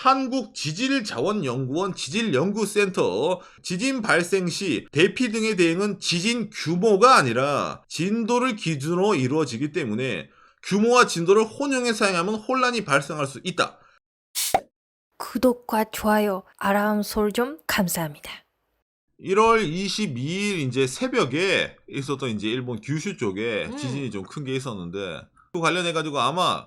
한국지질자원연구원 지질연구센터 지진 발생 시 대피 등의 대응은 지진 규모가 아니라 진도를 기준으로 이루어지기 때문에 규모와 진도를 혼용해 사용하면 혼란이 발생할 수 있다. 구독과 좋아요, 알람 설정 감사합니다. 1월 22일 이제 새벽에 있었던 이제 일본 규슈 쪽에 지진이 좀 큰 게 있었는데 그 관련해 가지고 아마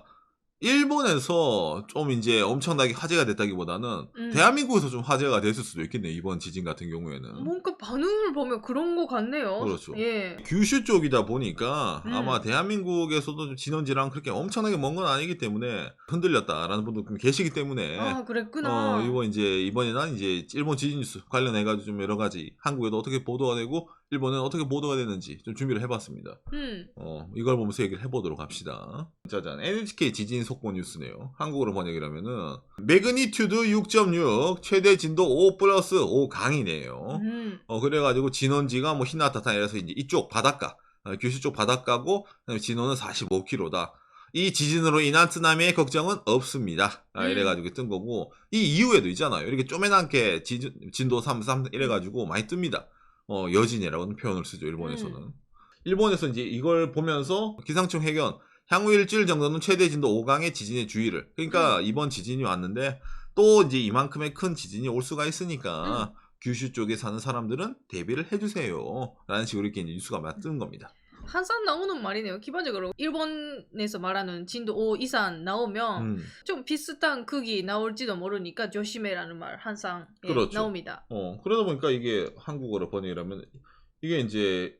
일본에서 좀 이제 엄청나게 화제가 됐다기보다는 대한민국에서 좀 화제가 됐을 수도 있겠네요. 이번 지진 같은 경우에는. 뭔가 반응을 보면 그런 것 같네요. 그렇죠. 예. 규슈 쪽이다 보니까 아마 대한민국에서도 좀 진원지랑 그렇게 엄청나게 먼 건 아니기 때문에 흔들렸다라는 분도 좀 계시기 때문에 아, 그랬구나. 이번에는 이제 일본 지진 뉴스 관련해가지고 좀 여러 가지 한국에도 어떻게 보도가 되고 일본은 어떻게 보도가 되는지 좀 준비를 해봤습니다. 이걸 보면서 얘기를 해보도록 합시다. 짜잔, NHK 지진 속보 뉴스네요. 한국어로 번역이라면은 매그니튜드 6.6 최대 진도 5+5 강이네요. 그래가지고 진원지가 뭐 히나타타 이래서 이제 이쪽 바닷가, 규슈 쪽 바닷가고 진원은 45km다. 이 지진으로 인한 쓰나미의 걱정은 없습니다. 이래가지고 뜬 거고, 이 이후에도 있잖아요. 이렇게 쪼매난게 진도 3 이래가지고 많이 뜹니다. 여진이라고는 표현을 쓰죠, 일본에서는. 일본에서 이제 이걸 보면서 기상청 해견, 향후 일주일 정도는 최대 진도 5강의 지진의 주의를. 그러니까 이번 지진이 왔는데 또 이제 이만큼의 큰 지진이 올 수가 있으니까 규슈 쪽에 사는 사람들은 대비를 해주세요. 라는 식으로 이렇게 이제 뉴스가 막 뜨는 겁니다. 항상 나오는 말이네요. 기본적으로 일본에서 말하는 진도 5 이상 나오면 좀 비슷한 크기 나올지도 모르니까 조심해라는 말 항상 그렇죠. 나옵니다. 그러다 보니까 이게 한국어로 번역이라면 이게 이제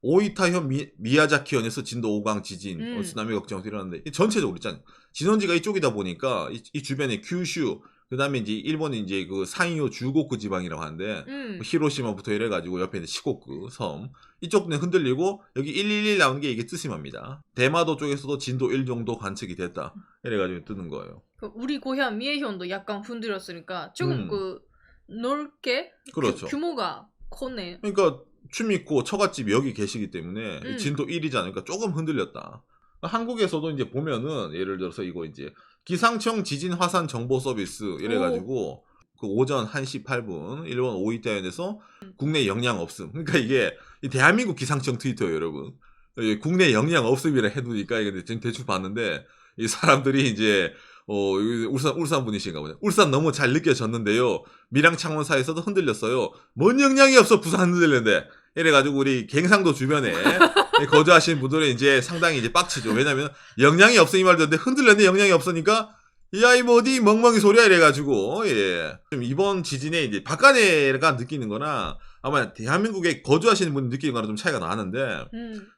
오이타현 미야자키현에서 진도 5강 지진 쓰나미 걱정이 일어났는데 전체적으로 있잖아요. 진원지가 이쪽이다 보니까 이 주변에 규슈 그 다음에 이제 일본이 이제 그 상이오 주고쿠 지방이라고 하는데 히로시마부터 이래가지고 옆에 있는 시코쿠 섬 이쪽은 흔들리고 여기 111 나오는 게 이게 쓰시마입니다. 대마도 쪽에서도 진도 1 정도 관측이 됐다. 이래가지고 뜨는 거예요. 우리 고향 미에현도 약간 흔들렸으니까 조금 넓게 그렇죠. 규모가 컸네. 그러니까 추미코 처갓집이 여기 계시기 때문에 진도 1이잖아요. 그러니까 조금 흔들렸다. 한국에서도 이제 보면은 예를 들어서 이거 이제 기상청 지진 화산 정보 서비스 이래가지고 그 오전 1시 8분 일본 오이타현에서 국내 영향 없음. 그러니까 이게 대한민국 기상청 트위터예요, 여러분. 국내 영향 없음이라 해두니까 이게 지금 대충 봤는데 이 사람들이 이제 울산 분이신가 보네. 울산 너무 잘 느껴졌는데요. 밀양 창원 사이에서도 흔들렸어요. 뭔 영향이 없어 부산 흔들렸는데. 이래가지고 우리 갱상도 주변에 거주하시는 분들은 이제 상당히 이제 빡치죠. 왜냐면 영향이 없어 이 말도 했는데 흔들렸는데 영향이 없으니까 야 이 뭐 어디 멍멍이 소리야 이래가지고 좀 이번 지진에 이제 바깥에가 느끼는 거나 아마 대한민국에 거주하시는 분이 느끼는 거랑 좀 차이가 나는데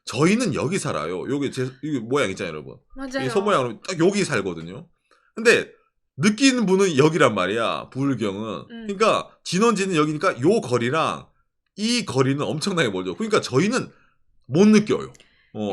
저희는 여기 살아요. 여기 여기 모양 있잖아요, 여러분. 맞아요. 이 손모양으로 딱 여기 살거든요. 근데 느끼는 분은 여기란 말이야. 부울경은. 그러니까 진원지는 여기니까 요 거리랑 이 거리는 엄청나게 멀죠. 그러니까 저희는 못 느껴요.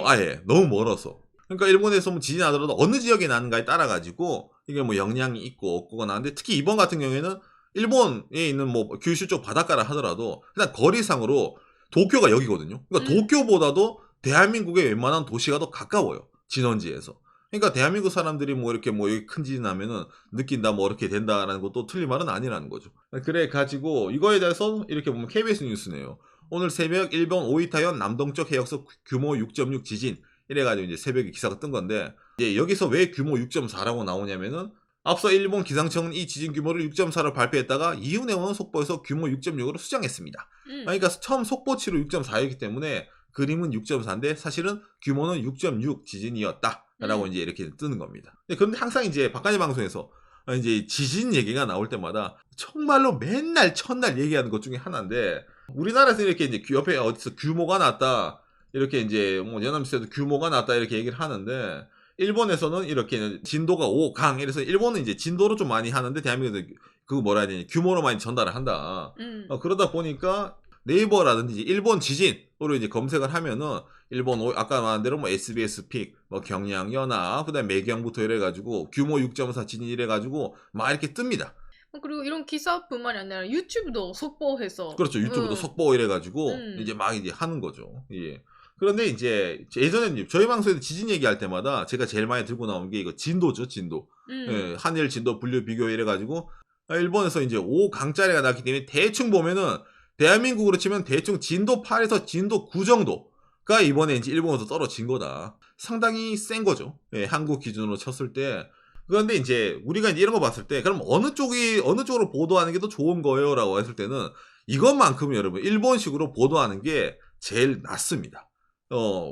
아예 너무 멀어서. 그러니까 일본에서 뭐 지진 하더라도 어느 지역에 나는가에 따라 가지고 이게 뭐 영향이 있고 없고가 나는데 특히 이번 같은 경우에는 일본에 있는 뭐 규슈 쪽 바닷가라 하더라도 일단 거리상으로 도쿄가 여기거든요. 그러니까 도쿄보다도 대한민국의 웬만한 도시가 더 가까워요. 진원지에서. 그러니까 대한민국 사람들이 뭐 이렇게 뭐 여기 큰 지진 나면은 느낀다 뭐 이렇게 된다라는 것도 틀린 말은 아니라는 거죠. 그래 가지고 이거에 대해서 이렇게 보면 KBS 뉴스네요. 오늘 새벽 일본 오이타현 남동쪽 해역서 규모 6.6 지진 이래가지고 이제 새벽에 기사가 뜬 건데 이제 여기서 왜 규모 6.4라고 나오냐면은 앞서 일본 기상청은 이 지진 규모를 6.4로 발표했다가 이후 내오는 속보에서 규모 6.6으로 수정했습니다. 그러니까 처음 속보치로 6.4였기 때문에 그림은 6.4인데 사실은 규모는 6.6 지진이었다. 라고 이제 이렇게 뜨는 겁니다. 그런데 항상 이제 박간희 방송에서 이제 지진 얘기가 나올 때마다 정말로 맨날 첫날 얘기하는 것 중에 하나인데 우리나라에서 이렇게 이제 옆에 어디서 규모가 났다 이렇게 이제 뭐 연암지대도 규모가 났다 이렇게 얘기를 하는데 일본에서는 이렇게 진도가 5강 이래서 일본은 이제 진도로 좀 많이 하는데 대한민국은 그거 뭐라 해야 되니 규모로 많이 전달을 한다. 그러다 보니까 네이버라든지 일본 지진으로 이제 검색을 하면은 일본 아까 말한 대로 뭐 SBS 픽, 뭐 경량, 연합, 그다음에 매경부터 이래가지고 규모 6.4 지진 이래가지고 막 이렇게 뜹니다. 그리고 이런 기사뿐만이 아니라 유튜브도 속보해서 그렇죠. 유튜브도 속보 이래가지고 이제 막 이제 하는 거죠. 예. 그런데 이제 예전에 저희 방송에서 지진 얘기할 때마다 제가 제일 많이 들고 나온 게 이거 진도죠, 진도. 예, 한일 진도 분류 비교 이래가지고 일본에서 이제 5강짜리가 났기 때문에 대충 보면은 대한민국으로 치면 대충 진도 8에서 진도 9 정도가 이번에 이제 일본에서 떨어진 거다. 상당히 센 거죠. 예, 한국 기준으로 쳤을 때. 그런데 이제 우리가 이제 이런 거 봤을 때 그럼 어느 쪽으로 보도하는 게 더 좋은 거예요라고 했을 때는 이것만큼은 여러분 일본식으로 보도하는 게 제일 낫습니다.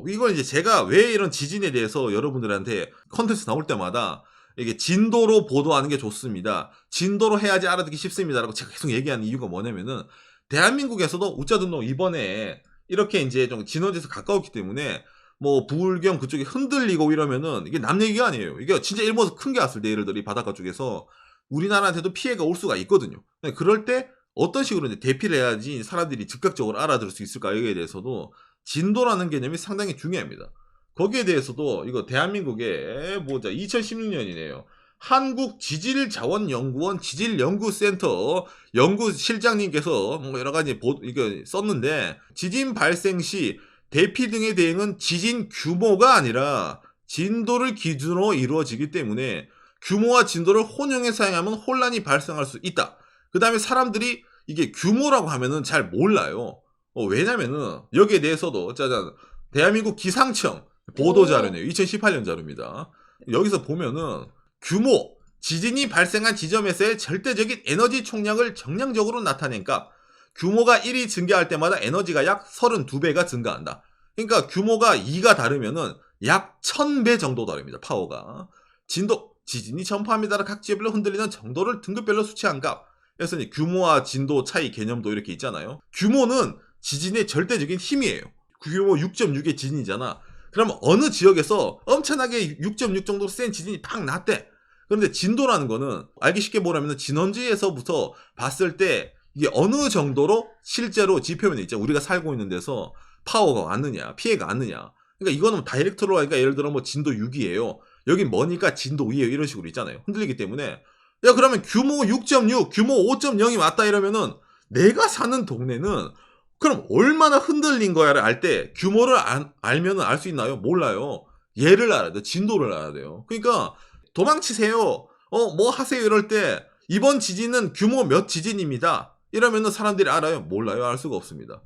이건 이제 제가 왜 이런 지진에 대해서 여러분들한테 컨텐츠 나올 때마다 이게 진도로 보도하는 게 좋습니다. 진도로 해야지 알아듣기 쉽습니다라고 제가 계속 얘기하는 이유가 뭐냐면은 대한민국에서도 우짜둔동 이번에 이렇게 이제 좀 진원지에서 가까웠기 때문에 뭐 부울경 그쪽이 흔들리고 이러면은 이게 남 얘기가 아니에요. 이게 진짜 일본에서 큰 게 왔을 때 예를 들어 이 바닷가 쪽에서 우리나라한테도 피해가 올 수가 있거든요. 그럴 때 어떤 식으로 이제 대피를 해야지 사람들이 즉각적으로 알아들을 수 있을까 여기에 대해서도 진도라는 개념이 상당히 중요합니다. 거기에 대해서도 이거 대한민국의 뭐자 2016년이네요. 한국지질자원연구원 지질연구센터 연구실장님께서 뭐 여러 가지 이거 썼는데 지진 발생 시 대피 등의 대응은 지진 규모가 아니라 진도를 기준으로 이루어지기 때문에 규모와 진도를 혼용해 사용하면 혼란이 발생할 수 있다. 그 다음에 사람들이 이게 규모라고 하면은 잘 몰라요. 왜냐면은 여기에 대해서도 짜잔 대한민국 기상청 보도자료네요. 2018년 자료입니다. 여기서 보면은 규모, 지진이 발생한 지점에서의 절대적인 에너지 총량을 정량적으로 나타낸 값. 규모가 1이 증가할 때마다 에너지가 약 32배가 증가한다. 그러니까 규모가 2가 다르면은 약 1000배 정도 다릅니다. 파워가. 진도, 지진이 전파합니다라 각 지역별로 흔들리는 정도를 등급별로 수치한 값. 그래서 규모와 진도 차이 개념도 이렇게 있잖아요. 규모는 지진의 절대적인 힘이에요. 규모 6.6의 지진이잖아. 그럼 어느 지역에서 엄청나게 6.6 정도로 센 지진이 팍 났대. 그런데 진도라는 거는 알기 쉽게 보라면 진원지에서부터 봤을 때 이게 어느 정도로 실제로 지표면에 있죠. 우리가 살고 있는 데서 파워가 왔느냐, 피해가 왔느냐. 그러니까 이거는 다이렉트로 하니까 예를 들어 뭐 진도 6이에요. 여긴 머니까 진도 2에요. 이런 식으로 있잖아요. 흔들리기 때문에. 야, 그러면 규모 6.6, 규모 5.0이 왔다 이러면은 내가 사는 동네는 그럼 얼마나 흔들린 거야를 알 때 규모를 알면은 알 수 있나요? 몰라요. 얘를 알아야 돼. 진도를 알아야 돼요. 그러니까 도망치세요. 뭐 하세요 이럴 때 이번 지진은 규모 몇 지진입니다. 이러면은 사람들이 알아요? 몰라요. 알 수가 없습니다.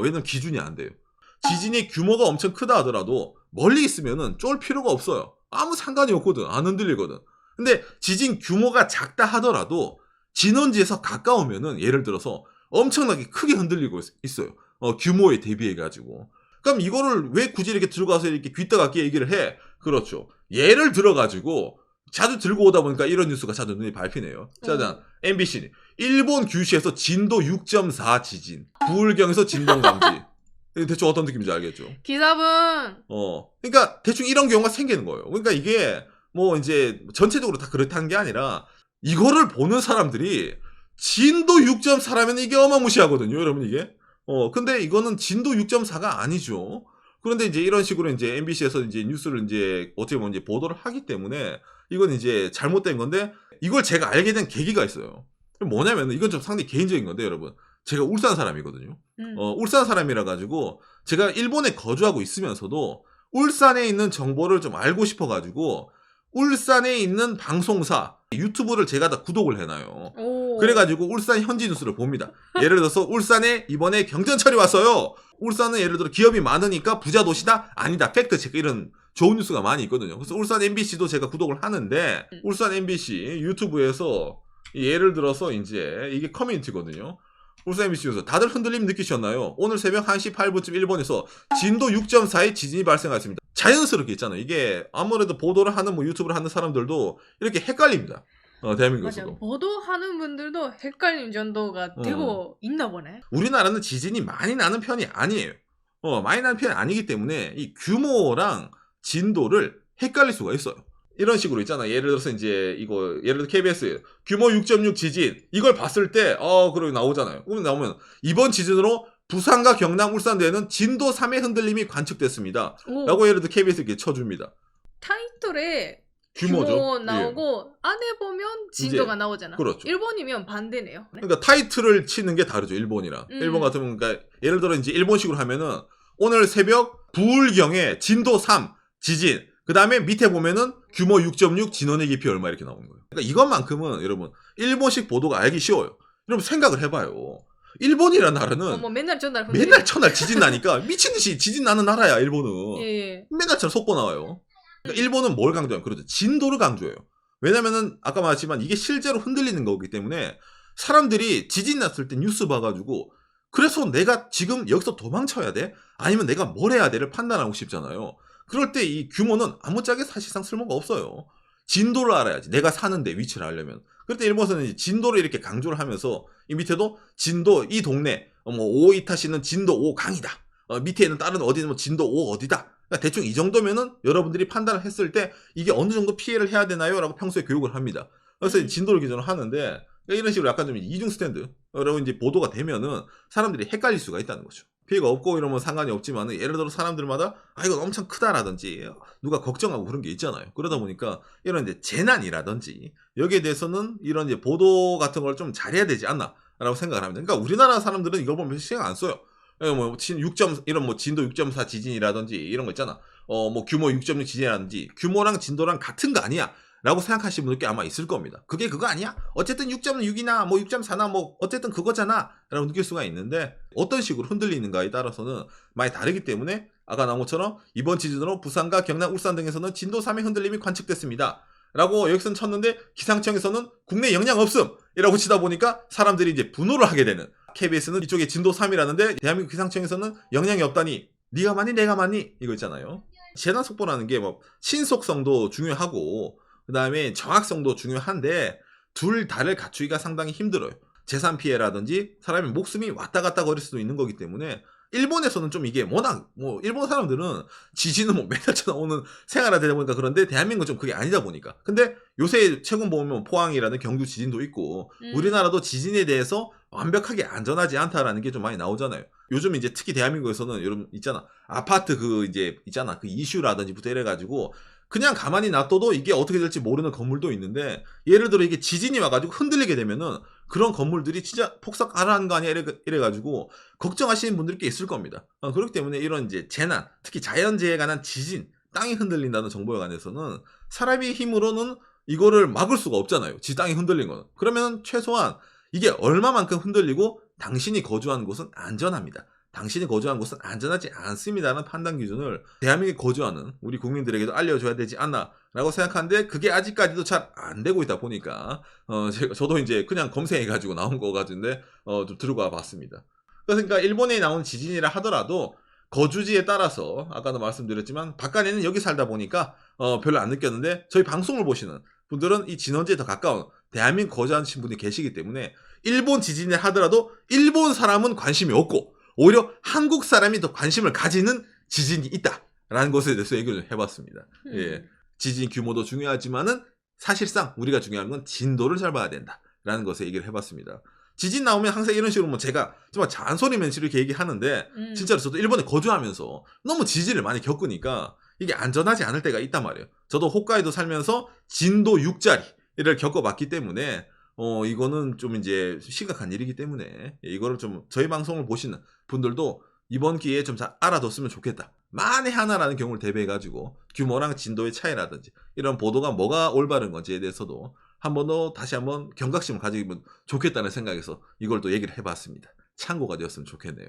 왜냐면 기준이 안 돼요. 지진이 규모가 엄청 크다 하더라도 멀리 있으면은 쫄 필요가 없어요. 아무 상관이 없거든. 안 흔들리거든. 근데 지진 규모가 작다 하더라도 진원지에서 가까우면은 예를 들어서 엄청나게 크게 흔들리고 있어요. 규모에 대비해가지고. 그럼 이거를 왜 굳이 이렇게 들고 가서 이렇게 귀따갑게 얘기를 해? 그렇죠. 예를 들어가지고 자주 들고 오다 보니까 이런 뉴스가 자주 눈에 밟히네요. 짜잔. MBC. 일본 규슈에서 진도 6.4 지진. 부울경에서 진동 감지. 대충 어떤 느낌인지 알겠죠? 기사분. 그러니까 대충 이런 경우가 생기는 거예요. 그러니까 이게 뭐 이제 전체적으로 다 그렇다는 게 아니라 이거를 보는 사람들이 진도 6.4라면 이게 어마무시하거든요, 여러분 이게. 근데 이거는 진도 6.4가 아니죠. 그런데 이제 이런 식으로 이제 MBC에서 이제 뉴스를 이제 어떻게 보면 이제 보도를 하기 때문에 이건 이제 잘못된 건데 이걸 제가 알게 된 계기가 있어요. 뭐냐면 이건 좀 상당히 개인적인 건데 여러분. 제가 울산 사람이거든요. 울산 사람이라 가지고 제가 일본에 거주하고 있으면서도 울산에 있는 정보를 좀 알고 싶어 가지고 울산에 있는 방송사 유튜브를 제가 다 구독을 해놔요. 그래가지고 울산 현지 뉴스를 봅니다. 예를 들어서 울산에 이번에 경전철이 왔어요. 울산은 예를 들어 기업이 많으니까 부자 도시다? 아니다. 팩트 체크 이런 좋은 뉴스가 많이 있거든요. 그래서 울산 MBC도 제가 구독을 하는데 울산 MBC 유튜브에서 예를 들어서 이제 이게 커뮤니티거든요. 울산 MBC 뉴스 다들 흔들림 느끼셨나요? 오늘 새벽 1시 8분쯤 일본에서 진도 6.4의 지진이 발생했습니다. 자연스럽게 있잖아요. 이게 아무래도 보도를 하는 뭐 유튜브를 하는 사람들도 이렇게 헷갈립니다. 대한민국에서도. 맞아. 보도하는 분들도 헷갈림 정도가 되고 있나 보네. 우리나라는 지진이 많이 나는 편이 아니에요. 많이 나는 편이 아니기 때문에 이 규모랑 진도를 헷갈릴 수가 있어요. 이런 식으로 있잖아. 예를 들어서 이제 이거 예를 들어 KBS 규모 6.6 지진 이걸 봤을 때 그러고 나오잖아요. 그러면 나오면 이번 지진으로 부산과 경남, 울산대에는 진도 3의 흔들림이 관측됐습니다. 라고 예를 들어 KBS 이렇게 쳐줍니다. 타이틀에 규모죠. 규모 나오고 안에 보면 진도가 나오잖아. 그렇죠. 일본이면 반대네요. 그러니까 타이틀을 치는 게 다르죠. 일본이랑. 일본 같으면 그러니까 예를 들어 이제 일본식으로 하면은 오늘 새벽 부울경에 진도 3 지진. 그 다음에 밑에 보면은 규모 6.6 진원의 깊이 얼마 이렇게 나오는 거예요. 그러니까 이것만큼은 여러분 일본식 보도가 알기 쉬워요. 여러분 생각을 해봐요. 일본이라는 나라는 뭐 맨날 전날 맨날 첫날 지진 나니까 미친듯이 지진 나는 나라야 일본은. 예. 맨날 전 속보 나와요. 그러니까 일본은 뭘 강조해요? 그렇죠. 진도를 강조해요. 왜냐면은 아까 말했지만 이게 실제로 흔들리는 거기 때문에 사람들이 지진 났을 때 뉴스 봐가지고 그래서 내가 지금 여기서 도망쳐야 돼? 아니면 내가 뭘 해야 돼를 판단하고 싶잖아요. 그럴 때 이 규모는 아무짝에 사실상 쓸모가 없어요. 진도를 알아야지. 내가 사는데 위치를 알려면. 그럴 때 일본에서는 이제 진도를 이렇게 강조를 하면서 이 밑에도 진도 이 동네 뭐 오이타시는 진도 5강이다. 밑에 있는 다른 어디는 뭐 진도 5 어디다. 그러니까 대충 이 정도면은 여러분들이 판단을 했을 때 이게 어느 정도 피해를 해야 되나요? 라고 평소에 교육을 합니다. 그래서 진도를 기준으로 하는데 그러니까 이런 식으로 약간 좀 이중 스탠드 여러분 이제 보도가 되면은 사람들이 헷갈릴 수가 있다는 거죠. 피해가 없고 이러면 상관이 없지만은 예를 들어 사람들마다 아 이거 엄청 크다라든지 누가 걱정하고 그런 게 있잖아요. 그러다 보니까 이런 이제 재난이라든지 여기에 대해서는 이런 이제 보도 같은 걸 좀 잘해야 되지 않나라고 생각을 합니다. 그러니까 우리나라 사람들은 이걸 보면 신경 안 써요. 뭐 6. 이런 뭐 진도 6.4 지진이라든지 이런 거 있잖아. 뭐 규모 6.6 지진이라든지 규모랑 진도랑 같은 거 아니야? 라고 생각하시는 분들 꽤 아마 있을 겁니다. 그게 그거 아니야? 어쨌든 6.6이나 뭐 6.4나 뭐 어쨌든 그거잖아 라고 느낄 수가 있는데 어떤 식으로 흔들리는가에 따라서는 많이 다르기 때문에 아까 나온 것처럼 이번 지진으로 부산과 경남, 울산 등에서는 진도 3의 흔들림이 관측됐습니다. 라고 여기서는 쳤는데 기상청에서는 국내 영향 없음 이라고 치다 보니까 사람들이 이제 분노를 하게 되는 KBS는 이쪽에 진도 3이라는데 대한민국 기상청에서는 영향이 없다니 네가 맞니 내가 맞니 이거 있잖아요. 재난 속보라는 게 뭐 신속성도 중요하고 그 다음에 정확성도 중요한데 둘 다를 갖추기가 상당히 힘들어요. 재산 피해라든지 사람의 목숨이 왔다 갔다 거릴 수도 있는 거기 때문에 일본에서는 좀 이게 워낙 뭐 일본 사람들은 지진은 뭐 매달 쳐나오는 생활하다 보니까 그런데 대한민국은 좀 그게 아니다 보니까 근데 요새 최근 보면 포항이라는 경주 지진도 있고 우리나라도 지진에 대해서 완벽하게 안전하지 않다라는 게 좀 많이 나오잖아요. 요즘 이제 특히 대한민국에서는 여러분 있잖아 아파트 그 이제 있잖아 그 이슈라든지부터 이래가지고 그냥 가만히 놔둬도 이게 어떻게 될지 모르는 건물도 있는데 예를 들어 이게 지진이 와가지고 흔들리게 되면은 그런 건물들이 진짜 폭삭 가라앉는 거 아니야 이래가지고 걱정하시는 분들이 꽤 있을 겁니다. 그렇기 때문에 이런 이제 재난 특히 자연재해에 관한 지진 땅이 흔들린다는 정보에 관해서는 사람의 힘으로는 이거를 막을 수가 없잖아요. 지 땅이 흔들린 거는. 그러면 최소한 이게 얼마만큼 흔들리고 당신이 거주하는 곳은 안전합니다. 당신이 거주하는 곳은 안전하지 않습니다라는 판단 기준을 대한민국에 거주하는 우리 국민들에게도 알려줘야 되지 않나 라고 생각하는데 그게 아직까지도 잘 안 되고 있다 보니까 저도 이제 그냥 검색해가지고 나온 거 같은데 좀 들고 와봤습니다. 그러니까 일본에 나온 지진이라 하더라도 거주지에 따라서 아까도 말씀드렸지만 바깥에는 여기 살다 보니까 별로 안 느꼈는데 저희 방송을 보시는 분들은 이 진원지에 더 가까운 대한민국 거주하신 분이 계시기 때문에 일본 지진을 하더라도 일본 사람은 관심이 없고 오히려 한국 사람이 더 관심을 가지는 지진이 있다라는 것에 대해서 얘기를 좀 해봤습니다. 예, 지진 규모도 중요하지만은 사실상 우리가 중요한 건 진도를 잘 봐야 된다라는 것에 얘기를 해봤습니다. 지진 나오면 항상 이런 식으로 뭐 제가 정말 잔소리면서 이렇게 얘기하는데 진짜로 저도 일본에 거주하면서 너무 지진을 많이 겪으니까 이게 안전하지 않을 때가 있단 말이에요. 저도 홋카이도 살면서 진도 6짜리를 겪어봤기 때문에 이거는 좀 이제 심각한 일이기 때문에 이거를 좀 저희 방송을 보시는 분들도 이번 기회에 좀 잘 알아뒀으면 좋겠다. 만에 하나라는 경우를 대비해가지고 규모랑 진도의 차이라든지 이런 보도가 뭐가 올바른 건지에 대해서도 한 번 더 다시 한번 경각심을 가지면 좋겠다는 생각에서 이걸 또 얘기를 해봤습니다. 참고가 되었으면 좋겠네요.